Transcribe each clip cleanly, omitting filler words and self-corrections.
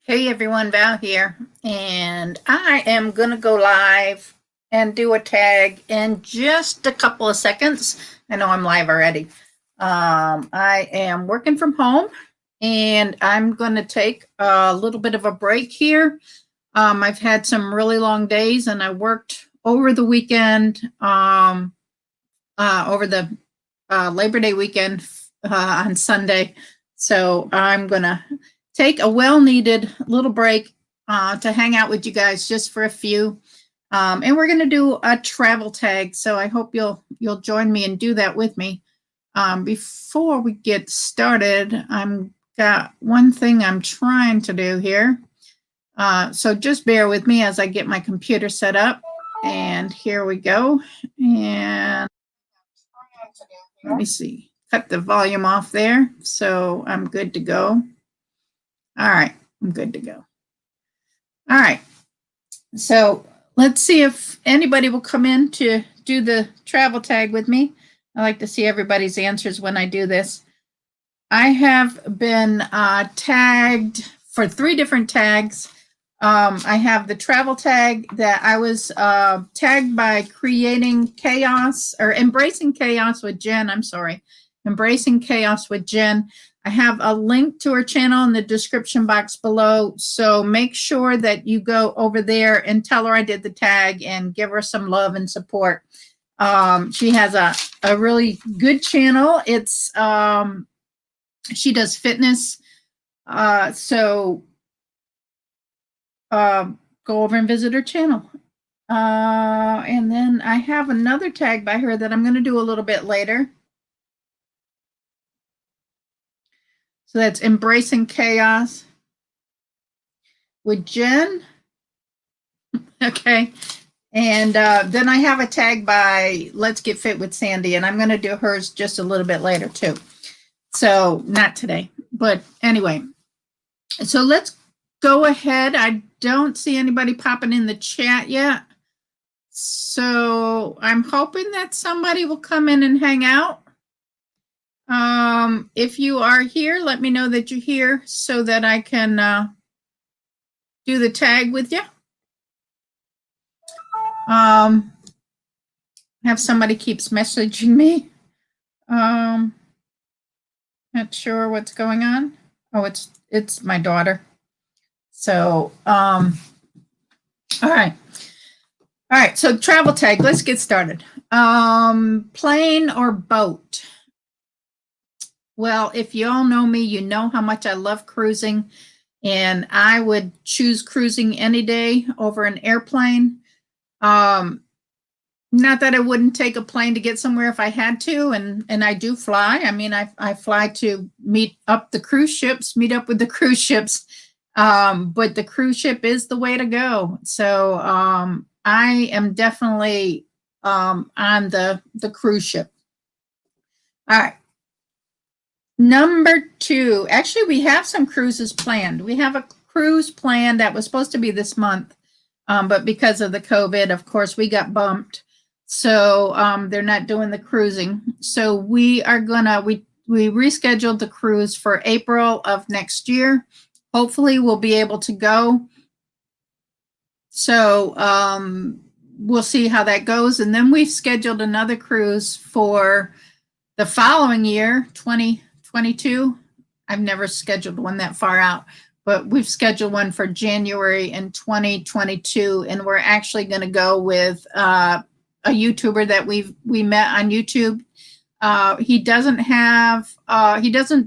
Hey everyone, Val here, and I am going to go live and do a tag in just a couple of seconds. I know I'm live already. I am working from home and I'm going to take a little bit of a break here. I've had some really long days and I worked over the weekend, over the Labor Day weekend on Sunday. So I'm going to take a well-needed little break to hang out with you guys just for a few. And we're going to do a travel tag. So I hope you'll join me and do that with me. Before we get started, I'm got one thing I'm trying to do here. So just bear with me as I get my computer set up. And here we go. And let me see. Cut the volume off there. So I'm good to go. All right. I'm good to go. All right. So let's see if anybody will come in to do the travel tag with me. I like to see everybody's answers when I do this. I have been tagged for 3 different tags. I have the travel tag that I was tagged by creating chaos or embracing chaos with Jen. I'm sorry, embracing chaos with Jen. I have a link to her channel in the description box below. So make sure that you go over there and tell her I did the tag and give her some love and support. She has a really good channel. It's she does fitness. So go over and visit her channel. And then I have another tag by her that I'm going to do a little bit later. So that's Embracing Chaos with Jen. Okay. And then I have a tag by Let's Get Fit with Sandy, and I'm going to do hers just a little bit later too. So not today, but anyway. So let's go ahead. I don't see anybody popping in the chat yet. So I'm hoping that somebody will come in and hang out. If you are here, let me know that you're here so that I can do the tag with you. Have somebody keeps messaging me. Not sure what's going on. Oh, it's my daughter. So, all right. All right, so travel tag, let's get started. Plane or boat? Well, if you all know me, you know how much I love cruising, and I would choose cruising any day over an airplane. Not that I wouldn't take a plane to get somewhere if I had to, and I do fly. I mean, I fly to meet up with the cruise ships, but the cruise ship is the way to go. So I am definitely on the cruise ship. All right. Number 2, actually, we have some cruises planned. We have a cruise planned that was supposed to be this month, but because of the COVID, of course, we got bumped. So they're not doing the cruising. So we are gonna, we rescheduled the cruise for April of next year. Hopefully we'll be able to go. So we'll see how that goes. And then we've scheduled another cruise for the following year, 2022. I've never scheduled one that far out, but we've scheduled one for January in 2022. And we're actually going to go with a YouTuber that we met on YouTube. He doesn't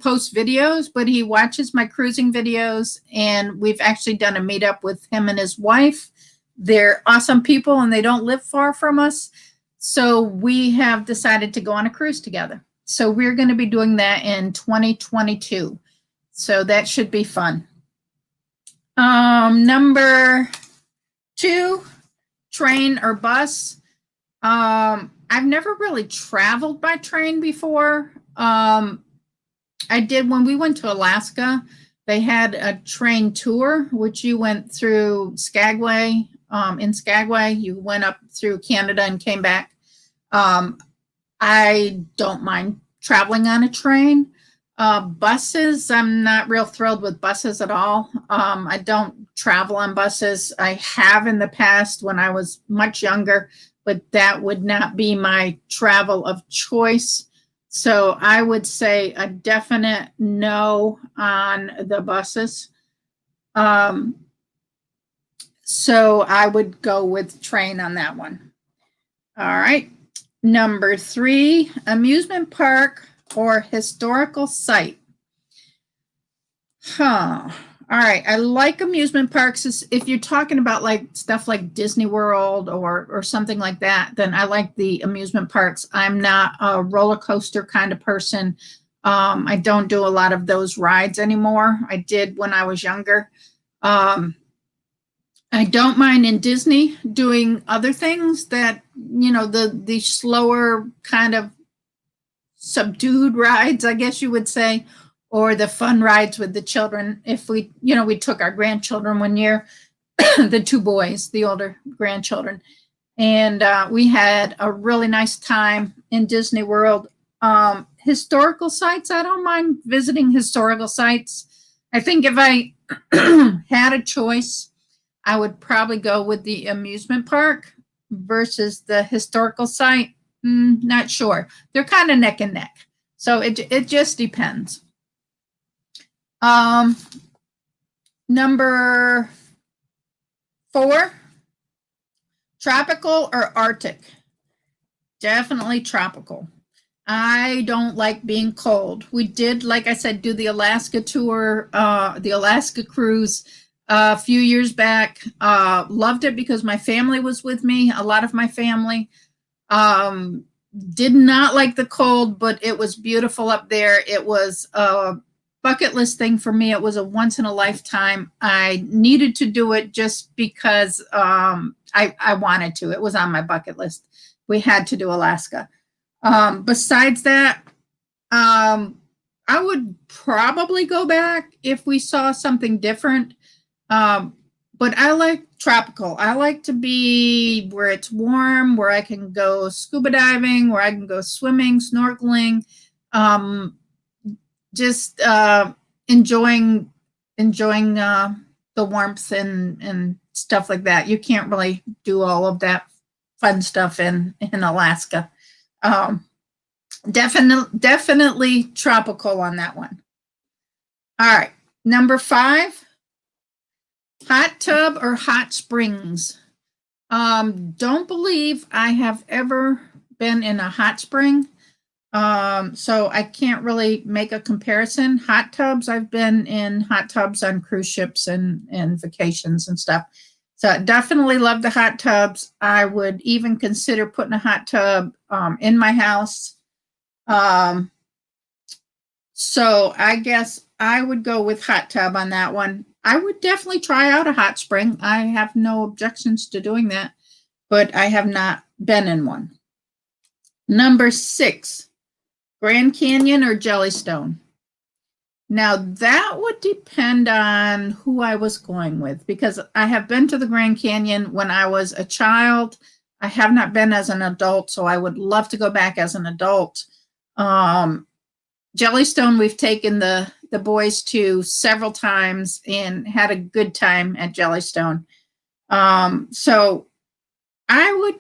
post videos, but he watches my cruising videos, and we've actually done a meetup with him and his wife. They're awesome people and they don't live far from us. So we have decided to go on a cruise together. So we're going to be doing that in 2022. So that should be fun. Number 2, train or bus. I've never really traveled by train before. I did when we went to Alaska. They had a train tour, which you went through Skagway. In Skagway, you went up through Canada and came back. I don't mind traveling on a train. Buses, I'm not real thrilled with buses at all. I don't travel on buses. I have in the past when I was much younger, but that would not be my travel of choice. So I would say a definite no on the buses. Um, so I would go with train on that one. All right. Number 3, amusement park or historical site. Huh. All right. I like amusement parks. If you're talking about like stuff like Disney World or something like that, then I like the amusement parks. I'm not a roller coaster kind of person. I don't do a lot of those rides anymore. I did when I was younger. I don't mind in Disney doing other things that, the slower kind of subdued rides, I guess you would say, or the fun rides with the children. If we took our grandchildren one year, the 2 boys, the older grandchildren, and we had a really nice time in Disney World. Historical sites, I don't mind visiting historical sites. I think if I had a choice, I would probably go with the amusement park versus the historical site. Not sure. They're kind of neck and neck. So it just depends. Number 4, tropical or Arctic? Definitely tropical. I don't like being cold. We did, like I said, do the Alaska tour, the Alaska cruise a few years back. Loved it because my family was with me, a lot of my family. Did not like the cold, but it was beautiful up there. It was a bucket list thing for me. It was a once in a lifetime. I needed to do it just because I wanted to. It was on my bucket list. We had to do Alaska. Besides that, I would probably go back if we saw something different. But I like tropical. I like to be where it's warm, where I can go scuba diving, where I can go swimming, snorkeling, just enjoying the warmth and stuff like that. You can't really do all of that fun stuff in Alaska. Definitely tropical on that one. All right, number 5. Hot tub or hot springs? Don't believe I have ever been in a hot spring. So I can't really make a comparison. Hot tubs, I've been in hot tubs on cruise ships and vacations and stuff. So I definitely love the hot tubs. I would even consider putting a hot tub in my house. So I guess I would go with hot tub on that one. I would definitely try out a hot spring. I have no objections to doing that, but I have not been in one. Number 6, Grand Canyon or Jellystone? Now that would depend on who I was going with, because I have been to the Grand Canyon when I was a child. I have not been as an adult, so I would love to go back as an adult. Jellystone, we've taken the boys to several times and had a good time at Jellystone. So I would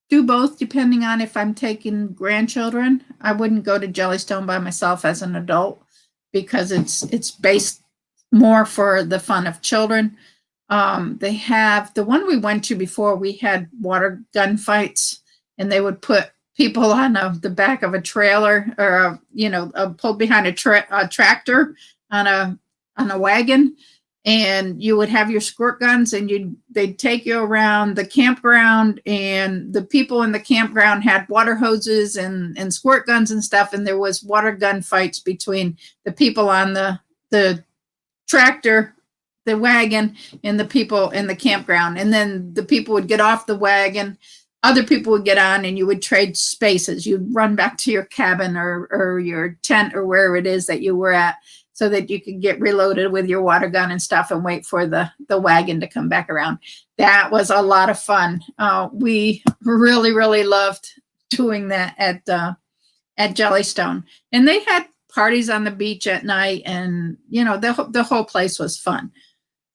do both depending on if I'm taking grandchildren. I wouldn't go to Jellystone by myself as an adult because it's based more for the fun of children. They have the one we went to before, we had water gun fights, and they would put people on the back of a trailer or pulled behind a tractor on a wagon, and you would have your squirt guns, and they'd take you around the campground, and the people in the campground had water hoses and squirt guns and stuff, and there was water gun fights between the people on the tractor, the wagon, and the people in the campground. And then the people would get off the wagon, other people would get on, and you would trade spaces. You'd run back to your cabin or your tent or wherever it is that you were at, so that you could get reloaded with your water gun and stuff and wait for the wagon to come back around. That was a lot of fun. We really, really loved doing that at Jellystone. And they had parties on the beach at night, and the whole place was fun.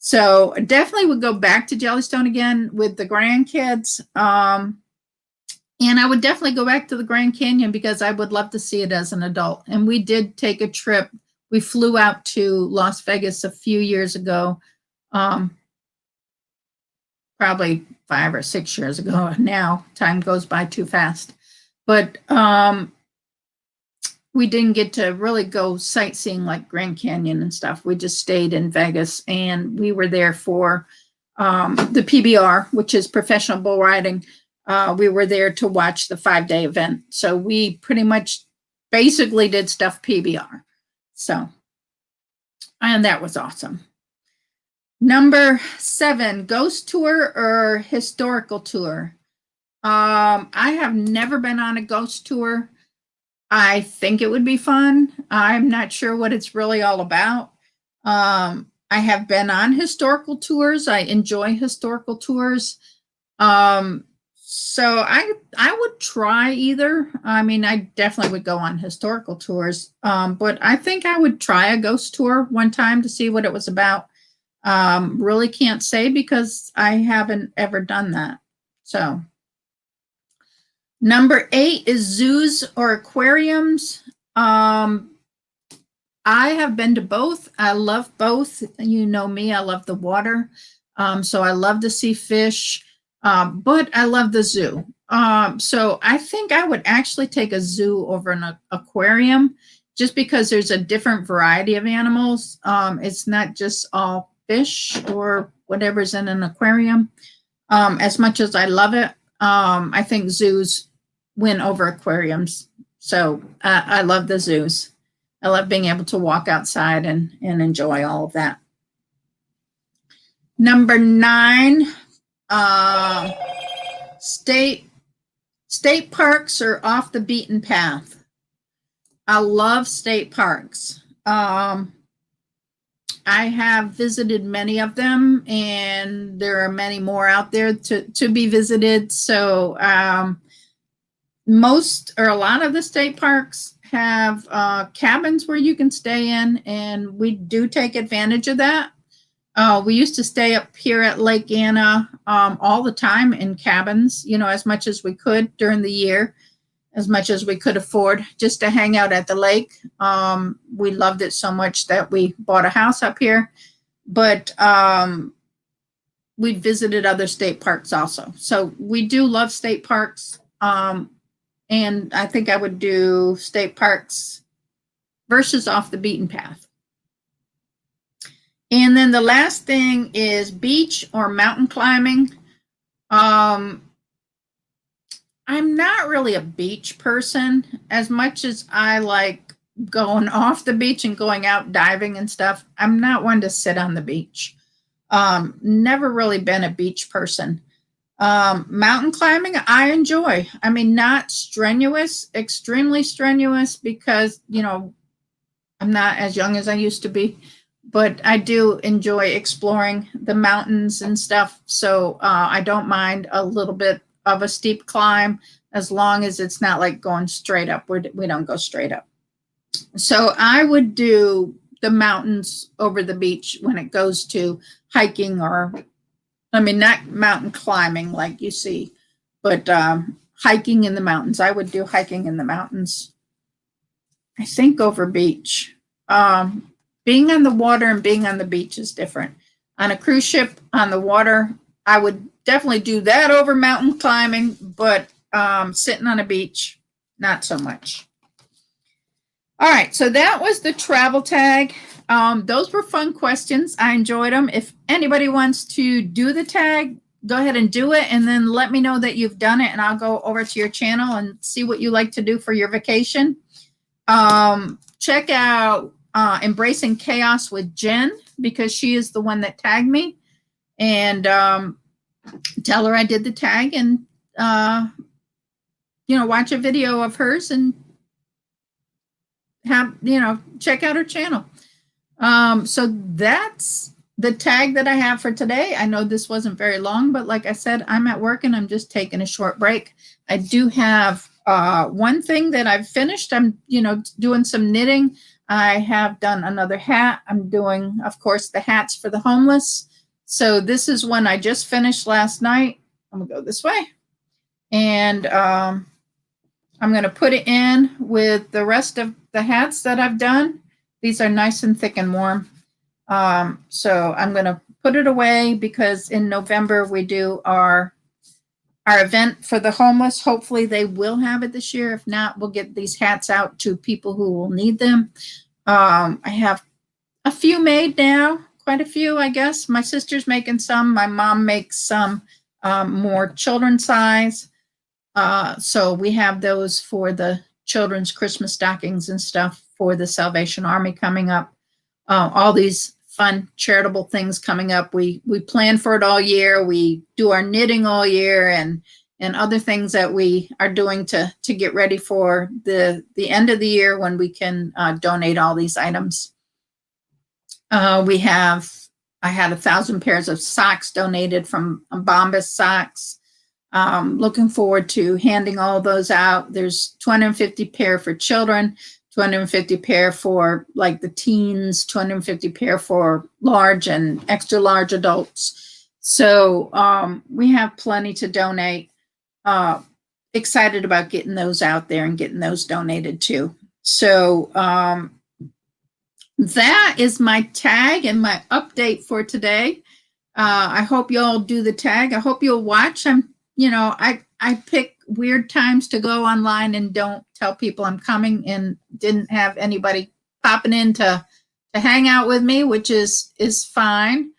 So definitely would go back to Jellystone again with the grandkids. And I would definitely go back to the Grand Canyon because I would love to see it as an adult. And we did take a trip. We flew out to Las Vegas a few years ago, probably 5 or 6 years ago now. Time goes by too fast. But we didn't get to really go sightseeing like Grand Canyon and stuff. We just stayed in Vegas, and we were there for the PBR, which is professional bull riding. We were there to watch the 5-day event. So we pretty much basically did stuff PBR. So, and that was awesome. Number 7, ghost tour or historical tour. I have never been on a ghost tour. I think it would be fun. I'm not sure what it's really all about. I have been on historical tours. I enjoy historical tours. So I would try either. I mean, I definitely would go on historical tours. But I think I would try a ghost tour one time to see what it was about. Really can't say because I haven't ever done that. So number 8 is zoos or aquariums. I have been to both. I love both. You know me, I love the water. So I love to see fish, but I love the zoo. So I think I would actually take a zoo over an aquarium just because there's a different variety of animals. It's not just all fish or whatever's in an aquarium. As much as I love it, I think zoos win over aquariums. So I love the zoos. I love being able to walk outside and enjoy all of that. Number 9, state parks are off the beaten path. I love state parks. I have visited many of them, and there are many more out there to be visited. So most or a lot of the state parks have cabins where you can stay in, and we do take advantage of that. We used to stay up here at Lake Anna all the time in cabins, as much as we could during the year, as much as we could afford just to hang out at the lake. We loved it so much that we bought a house up here, but we visited other state parks also. So we do love state parks. And I think I would do state parks versus off the beaten path. And then the last thing is beach or mountain climbing. I'm not really a beach person as much as I like going off the beach and going out diving and stuff. I'm not one to sit on the beach. Never really been a beach person. Mountain climbing, I enjoy. I mean, not strenuous, extremely strenuous because, I'm not as young as I used to be, but I do enjoy exploring the mountains and stuff. So I don't mind a little bit of a steep climb as long as it's not like going straight up. We don't go straight up. So I would do the mountains over the beach when it goes to hiking or, not mountain climbing like you see, but hiking in the mountains. I would do hiking in the mountains, I think, over beach. Being on the water and being on the beach is different. On a cruise ship on the water, I would definitely do that over mountain climbing, but sitting on a beach, not so much. All right, so that was the travel tag. Those were fun questions. I enjoyed them. If anybody wants to do the tag, go ahead and do it, and then let me know that you've done it, and I'll go over to your channel and see what you like to do for your vacation. Check out Embracing Chaos with Jen, because she is the one that tagged me, and tell her I did the tag, and watch a video of hers and check out her channel. So that's the tag that I have for today. I know this wasn't very long, but like I said, I'm at work and I'm just taking a short break. I do have One thing that I've finished, I'm, doing some knitting. I have done another hat. I'm doing, of course, the hats for the homeless. So this is one I just finished last night. I'm gonna go this way. And I'm gonna put it in with the rest of the hats that I've done. These are nice and thick and warm. So I'm gonna put it away because in November we do our event for the homeless. Hopefully they will have it this year. If not, we'll get these hats out to people who will need them. I have a few made now, quite a few, I guess. My sister's making some. My mom makes some more children's size. So we have those for the children's Christmas stockings and stuff for the Salvation Army coming up. All these fun charitable things coming up. We plan for it all year. We do our knitting all year and other things that we are doing to get ready for the end of the year when we can donate all these items. I had 1,000 pairs of socks donated from Bombas Socks. Looking forward to handing all those out. There's 250 pair for children, 250 pair for like the teens, 250 pair for large and extra large adults. So we have plenty to donate. Excited about getting those out there and getting those donated too. So that is my tag and my update for today. I hope you'll do the tag. I hope you'll watch. I pick weird times to go online and don't tell people I'm coming, and didn't have anybody popping in to hang out with me, which is fine.